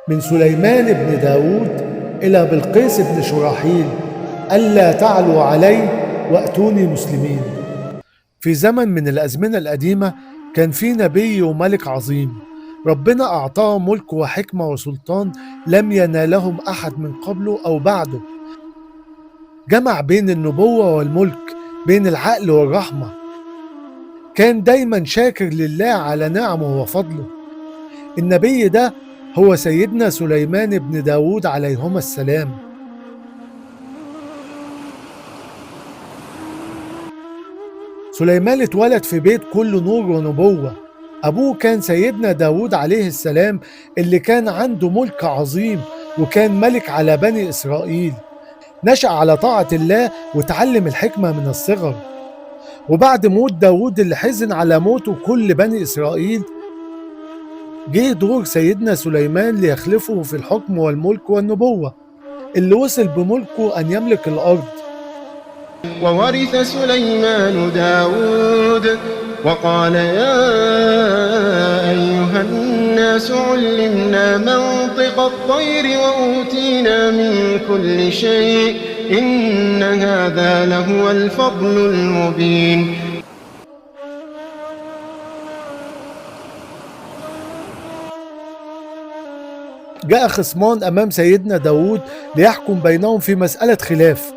من سليمان بن داود إلى بلقيس بن شراحيل: ألا تعلوا علي وأتوني مسلمين. في زمن من الأزمنة القديمة كان في نبي وملك عظيم، ربنا أعطاه ملك وحكمة وسلطان لم ينالهم أحد من قبله أو بعده. جمع بين النبوة والملك، بين العقل والرحمة. كان دايما شاكر لله على نعمه وفضله. النبي ده هو سيدنا سليمان بن داود عليهما السلام. سليمان اتولد في بيت كله نور ونبوة. أبوه كان سيدنا داود عليه السلام، اللي كان عنده ملك عظيم وكان ملك على بني إسرائيل. نشأ على طاعة الله وتعلم الحكمة من الصغر. وبعد موت داود اللي حزن على موته كل بني إسرائيل، جه دور سيدنا سليمان ليخلفه في الحكم والملك والنبوة، اللي وصل بملكه أن يملك الأرض. وورث سليمان داود وقال: يا أيها الناس علمنا منطق الطير وأوتينا من كل شيء إن هذا لهو الفضل المبين. جاء خصمان أمام سيدنا داود ليحكم بينهم في مسألة خلاف.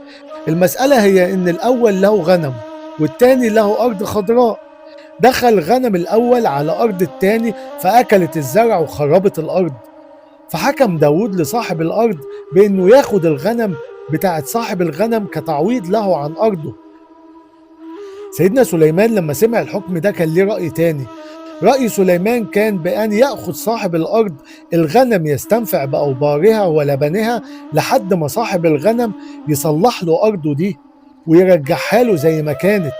المسألة هي إن الأول له غنم والتاني له أرض خضراء. دخل غنم الأول على أرض التاني فأكلت الزرع وخربت الأرض. فحكم داود لصاحب الأرض بأنه ياخد الغنم بتاعت صاحب الغنم كتعويض له عن أرضه. سيدنا سليمان لما سمع الحكم ده كان ليه رأي تاني. رأي سليمان كان بأن يأخذ صاحب الأرض الغنم يستنفع بأوبارها ولبنها لحد ما صاحب الغنم يصلح له أرضه دي ويرجعها له زي ما كانت،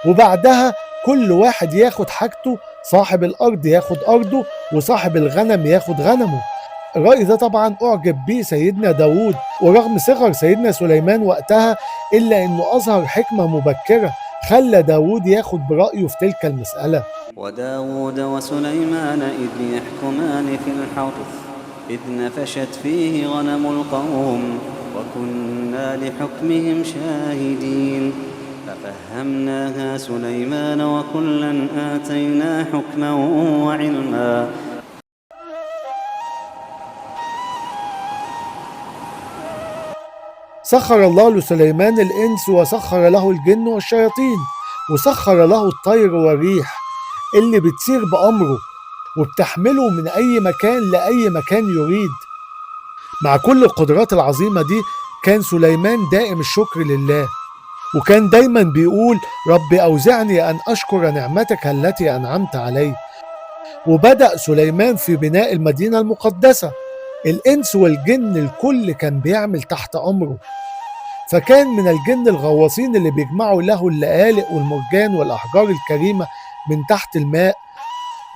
وبعدها كل واحد ياخد حاجته، صاحب الأرض ياخد أرضه وصاحب الغنم ياخد غنمه. الرأي ده طبعا أعجب بيه سيدنا داود، ورغم صغر سيدنا سليمان وقتها إلا أنه أظهر حكمة مبكرة خلى داود ياخد برأيه في تلك المسألة. وداود وسليمان إذ يحكمان في الحرث إذ نفشت فيه غنم القوم وكنا لحكمهم شاهدين ففهمناها سليمان وكلا آتينا حكما وعلما. سخر الله لسليمان الإنس وسخر له الجن والشياطين، وسخر له الطير والريح اللي بتسير بأمره وبتحمله من أي مكان لأي مكان يريد. مع كل القدرات العظيمة دي كان سليمان دائم الشكر لله، وكان دايما بيقول: رب أوزعني أن أشكر نعمتك التي أنعمت علي. وبدأ سليمان في بناء المدينة المقدسة. الإنس والجن الكل كان بيعمل تحت أمره. فكان من الجن الغواصين اللي بيجمعوا له اللآلئ والمرجان والأحجار الكريمة من تحت الماء،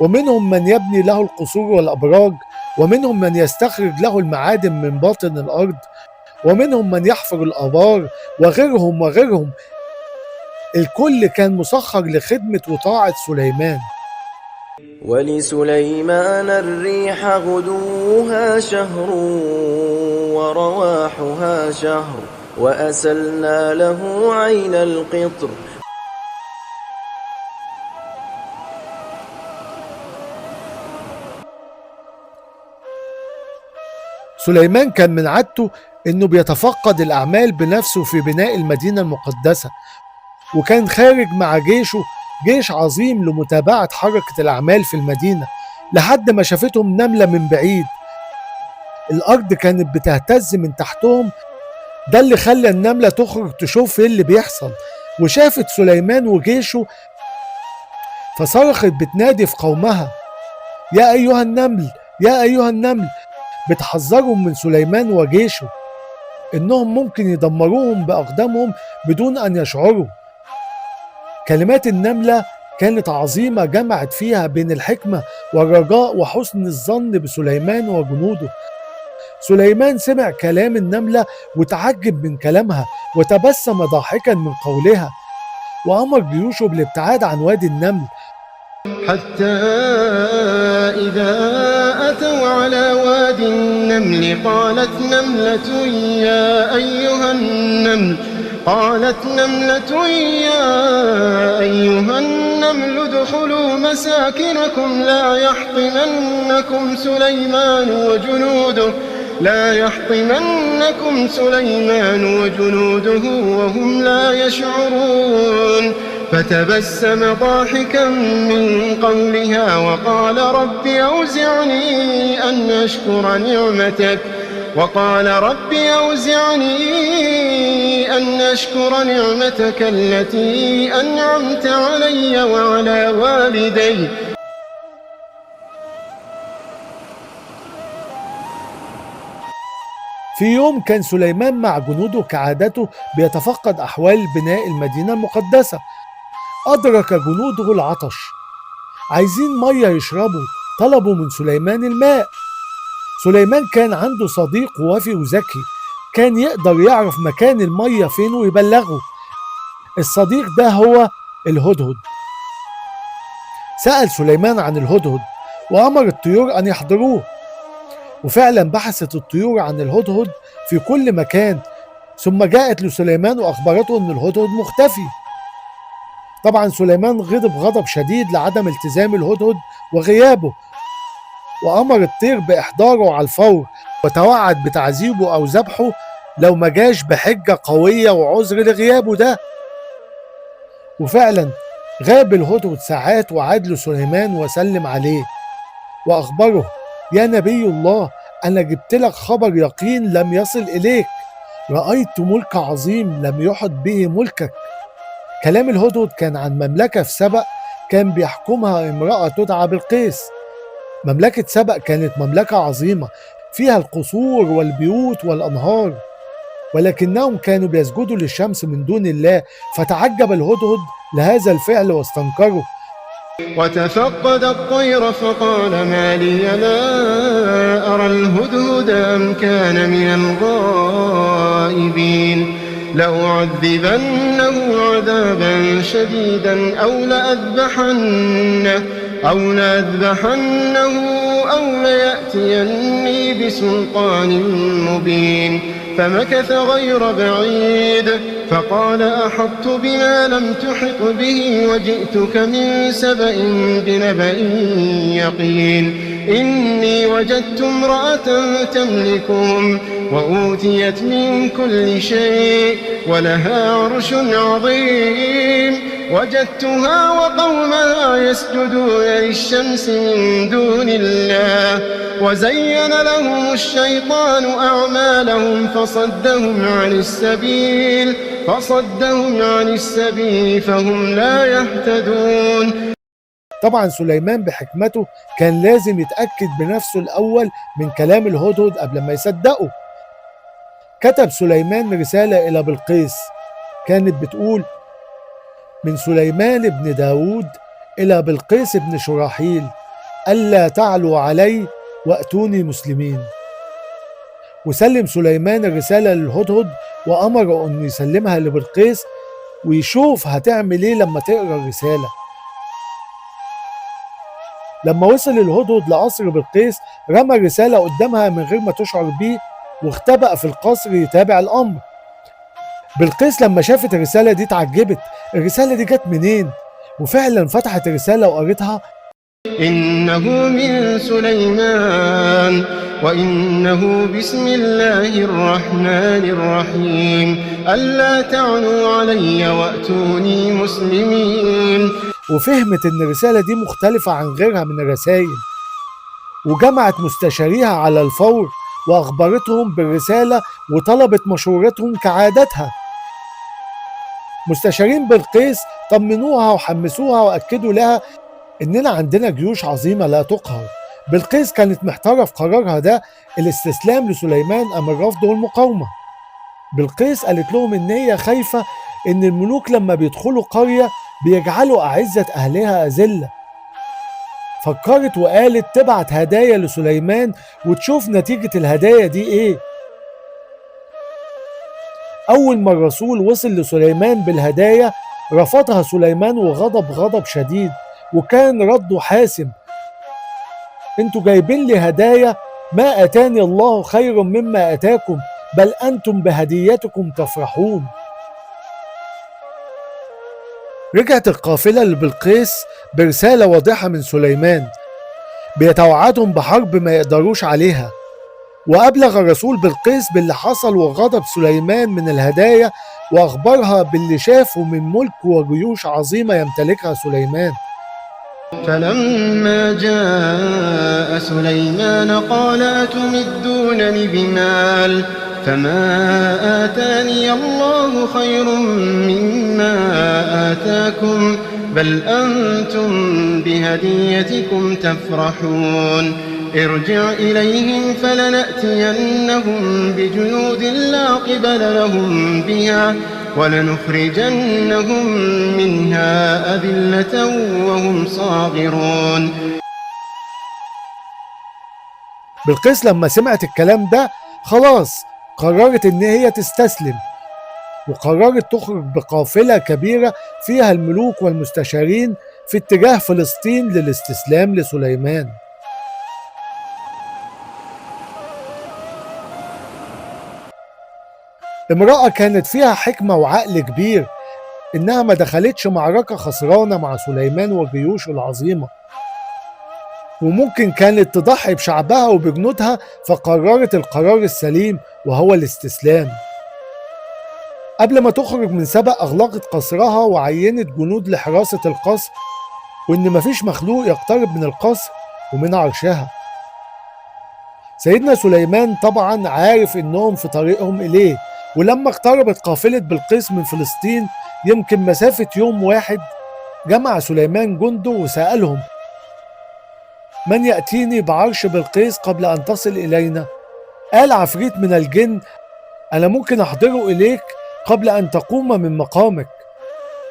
ومنهم من يبني له القصور والأبراج، ومنهم من يستخرج له المعادن من باطن الأرض، ومنهم من يحفر الآبار، وغيرهم وغيرهم. الكل كان مسخر لخدمة وطاعة سليمان. ولسليمان الريح غدوها شهر ورواحها شهر وأسلنا له عين القطر. سليمان كان من عادته انه بيتفقد الاعمال بنفسه في بناء المدينة المقدسة، وكان خارج مع جيشه، جيش عظيم، لمتابعة حركة الاعمال في المدينة لحد ما شافتهم نملة من بعيد. الارض كانت بتهتز من تحتهم، ده اللي خلى النملة تخرج تشوف ايه اللي بيحصل، وشافت سليمان وجيشه فصرخت بتنادي في قومها: يا ايها النمل، يا ايها النمل، بتحذرهم من سليمان وجيشه إنهم ممكن يدمروهم بأقدامهم بدون أن يشعروا. كلمات النملة كانت عظيمة، جمعت فيها بين الحكمة والرجاء وحسن الظن بسليمان وجنوده. سليمان سمع كلام النملة وتعجب من كلامها وتبسم ضاحكا من قولها، وأمر جيوشه بالابتعاد عن وادي النمل. حتى إذا أتوا على واد النمل قالت نملة يا أيها النمل ادخلوا مساكنكم لا يحطمنكم سليمان وجنوده وهم لا يشعرون. فتبسم ضاحكا من قولها وقال رب أوزعني أن أشكر نعمتك التي أنعمت علي وعلى والدي. في يوم كان سليمان مع جنوده كعادته بيتفقد أحوال بناء المدينة المقدسة. أدرك جنوده العطش، عايزين مية يشربوا، طلبوا من سليمان الماء. سليمان كان عنده صديق وفي وذكي، كان يقدر يعرف مكان المية فين ويبلغه. الصديق ده هو الهدهد. سأل سليمان عن الهدهد وأمر الطيور أن يحضروه، وفعلا بحثت الطيور عن الهدهد في كل مكان، ثم جاءت لسليمان وأخبرته أن الهدهد مختفي. طبعا سليمان غضب غضب شديد لعدم التزام الهدهد وغيابه، وأمر الطير بإحضاره على الفور، وتوعد بتعذيبه أو ذبحه لو ما جاش بحجة قوية وعذر لغيابه ده. وفعلا غاب الهدهد ساعات وعاد لسليمان وسلم عليه وأخبره: يا نبي الله، أنا جبت لك خبر يقين لم يصل إليك، رأيت ملك عظيم لم يحط به ملكك. كلام الهدهد كان عن مملكة في سبأ كان بيحكمها امرأة تدعى بلقيس. مملكة سبأ كانت مملكة عظيمة فيها القصور والبيوت والأنهار، ولكنهم كانوا بيسجدوا للشمس من دون الله، فتعجب الهدهد لهذا الفعل واستنكره. وتفقد الطير فقال ما لي لا أرى الهدهد أم كان من الغائبين لأعذبنه عذابا شديدا أو لأذبحنه أو ليأتيني بسلطان مبين. فمكث غير بعيد فقال أحطت بما لم تحط به وجئتك من سبأ بنبأ يقين. إني وجدت امرأة تملكهم وأوتيت من كل شيء ولها عرش عظيم. وجدتها وقومها يسجدون للشمس من دون الله وزين لهم الشيطان أعمالهم فصدهم عن السبيل فهم لا يهتدون. طبعا سليمان بحكمته كان لازم يتأكد بنفسه الأول من كلام الهدهد قبل ما يصدقه. كتب سليمان رسالة إلى بلقيس كانت بتقول: من سليمان بن داود إلى بلقيس بن شراحيل ألا تعلوا علي وأتوني مسلمين. وسلم سليمان الرسالة للهدهد وأمر أن يسلمها لبلقيس ويشوف هتعمل إيه لما تقرأ الرسالة. لما وصل الهدهد لقصر بلقيس رمى الرسالة قدامها من غير ما تشعر بيه واختبأ في القصر يتابع الأمر. بلقيس لما شافت الرسالة دي اتعجبت، الرسالة دي جت منين؟ وفعلا فتحت الرسالة وقرتها: إنه من سليمان وإنه بسم الله الرحمن الرحيم ألا تعلوا علي وأتوني مسلمين. وفهمت إن الرسالة دي مختلفة عن غيرها من الرسائل، وجمعت مستشاريها على الفور وأخبرتهم بالرسالة وطلبت مشورتهم كعادتها. مستشارين بلقيس طمنوها وحمسوها وأكدوا لها إننا عندنا جيوش عظيمة لا تقهر. بلقيس كانت محتارة في قرارها ده، الاستسلام لسليمان أم الرفض والمقاومة. بلقيس قالت لهم إن هي خايفة إن الملوك لما بيدخلوا قرية بيجعلوا أعزة أهلها أذلة. فكرت وقالت تبعت هدايا لسليمان وتشوف نتيجة الهدايا دي إيه. أول ما الرسول وصل لسليمان بالهدايا رفضها سليمان وغضب غضب شديد، وكان رده حاسم: انتوا جايبين لي هدايا، ما أتاني الله خير مما أتاكم، بل أنتم بهديتكم تفرحون. رجعت القافلة لبلقيس برسالة واضحة من سليمان بيتوعدهم بحرب ما يقدروش عليها، وأبلغ الرسول بلقيس باللي حصل وغضب سليمان من الهدايا، وأخبرها باللي شافه من ملك وجيوش عظيمة يمتلكها سليمان. فلما جاء سليمان قال أتمدونني بمال فما آتاني الله خير مما آتاكم بل أنتم بهديتكم تفرحون ارجع إليهم فلنأتينهم بجنود لا قبل لهم بها ولنخرجنهم منها أذلة وهم صاغرون. بلقيس لما سمعت الكلام ده خلاص قررت ان هي تستسلم، وقررت تخرج بقافلة كبيرة فيها الملوك والمستشارين في اتجاه فلسطين للاستسلام لسليمان. امرأة كانت فيها حكمة وعقل كبير، إنها ما دخلتش معركة خسرانة مع سليمان وجيوشه العظيمة، وممكن كانت تضحي بشعبها وبجنودها، فقررت القرار السليم وهو الاستسلام. قبل ما تخرج من سبأ أغلقت قصرها وعينت جنود لحراسة القصر، وإن مفيش مخلوق يقترب من القصر ومن عرشها. سيدنا سليمان طبعا عارف إنهم في طريقهم إليه، ولما اقتربت قافلة بلقيس من فلسطين يمكن مسافة يوم واحد، جمع سليمان جنده وسألهم: من يأتيني بعرش بلقيس قبل أن تصل إلينا؟ قال عفريت من الجن: أنا ممكن أحضره إليك قبل أن تقوم من مقامك.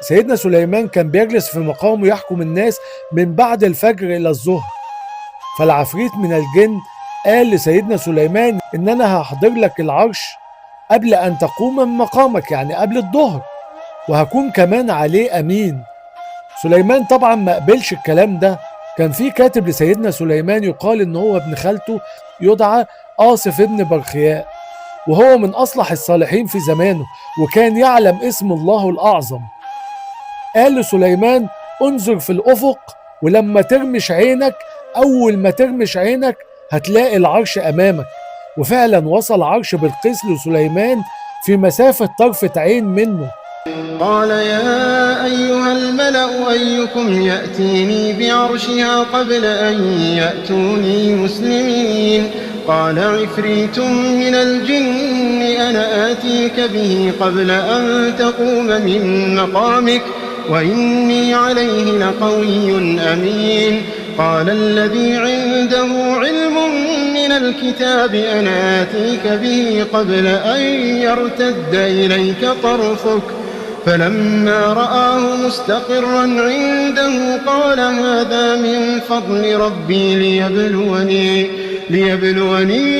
سيدنا سليمان كان بيجلس في مقامه يحكم الناس من بعد الفجر إلى الظهر، فالعفريت من الجن قال لسيدنا سليمان: إن أنا هحضر لك العرش قبل أن تقوم من مقامك، يعني قبل الظهر، وهكون كمان عليه أمين. سليمان طبعا ما قبلش الكلام ده. كان في كاتب لسيدنا سليمان يقال إن هو ابن خالته يدعى آصف ابن برخياء، وهو من أصلح الصالحين في زمانه، وكان يعلم اسم الله الأعظم. قال لسليمان: انظر في الأفق، ولما ترمش عينك، أول ما ترمش عينك هتلاقي العرش أمامك. وفعلا وصل عرش بلقيس لسليمان في مسافة طرفة عين منه. قال يا أيها الملأ أيكم يأتيني بعرشها قبل أن يأتوني مسلمين؟ قال عفريت من الجن أنا آتيك به قبل أن تقوم من مقامك وإني عليه لقوي أمين. قال الذي عنده علم من الكتاب أنا آتيك به قبل أن يرتد إليك طرفك فلما رآه مستقرا عنده قال هذا من فضل ربي ليبلوني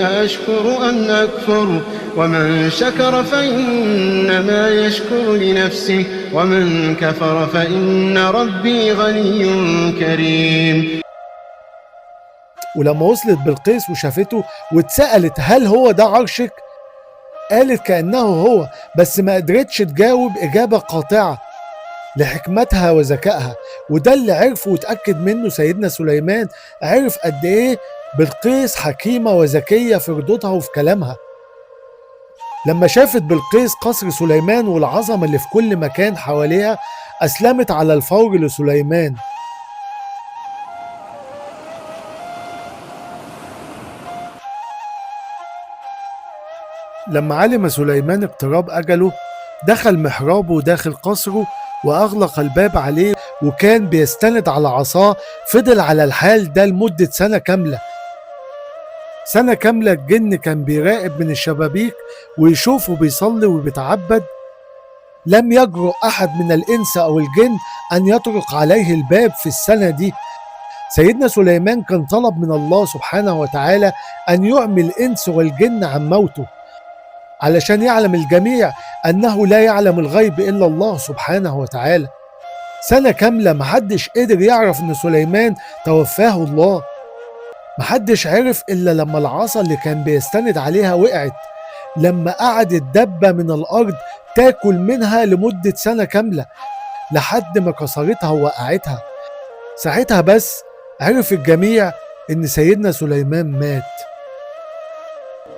أأشكر أم أكفر ومن شكر فإنما يشكر لنفسه ومن كفر فإن ربي غني كريم. ولما وصلت بلقيس وشافته واتسألت هل هو ده عرشك؟ قالت كأنه هو، بس ما قدرتش تجاوب إجابة قاطعة لحكمتها وذكائها. وده اللي عرفه وتأكد منه سيدنا سليمان، عرف قد إيه بلقيس حكيمة وذكية في ردودها وفي كلامها. لما شافت بلقيس قصر سليمان والعظمة اللي في كل مكان حواليها، أسلمت على الفور لسليمان. لما علم سليمان اقتراب أجله، دخل محرابه داخل قصره وأغلق الباب عليه، وكان بيستند على عصاه. فضل على الحال ده لمدة سنة كاملة. سنة كاملة الجن كان بيراقب من الشبابيك ويشوفه بيصلي وبيتعبد. لم يجرؤ أحد من الإنس أو الجن أن يطرق عليه الباب في السنة دي. سيدنا سليمان كان طلب من الله سبحانه وتعالى أن يعمي الإنس والجن عن موته، علشان يعلم الجميع أنه لا يعلم الغيب إلا الله سبحانه وتعالى. سنة كاملة محدش قدر يعرف ان سليمان توفاه الله. محدش عرف الا لما العصا اللي كان بيستند عليها وقعت، لما قعدت دبة من الارض تاكل منها لمدة سنة كاملة لحد ما كسرتها ووقعتها. ساعتها بس عرف الجميع ان سيدنا سليمان مات.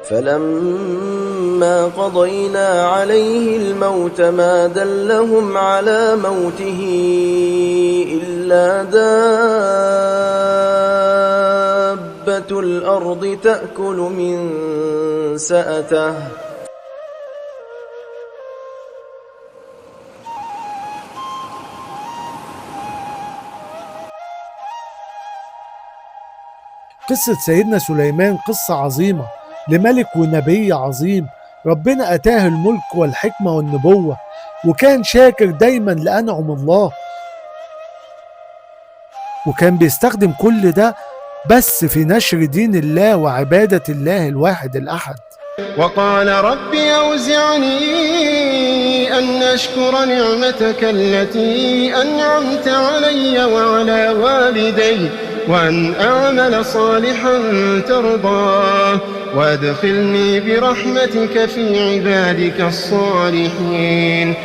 فلما قضينا عليه الموت ما دلهم على موته إلا دابة الأرض تأكل من سأته. قصة سيدنا سليمان قصة عظيمة لملك ونبي عظيم، ربنا أتاه الملك والحكمة والنبوة، وكان شاكر دايما لأنعم الله، وكان بيستخدم كل ده بس في نشر دين الله وعبادة الله الواحد الأحد. وقال رب أوزعني أن أشكر نعمتك التي أنعمت علي وعلى والدي وأن أعمل صالحا ترضاه وأدخلني برحمتك في عبادك الصالحين.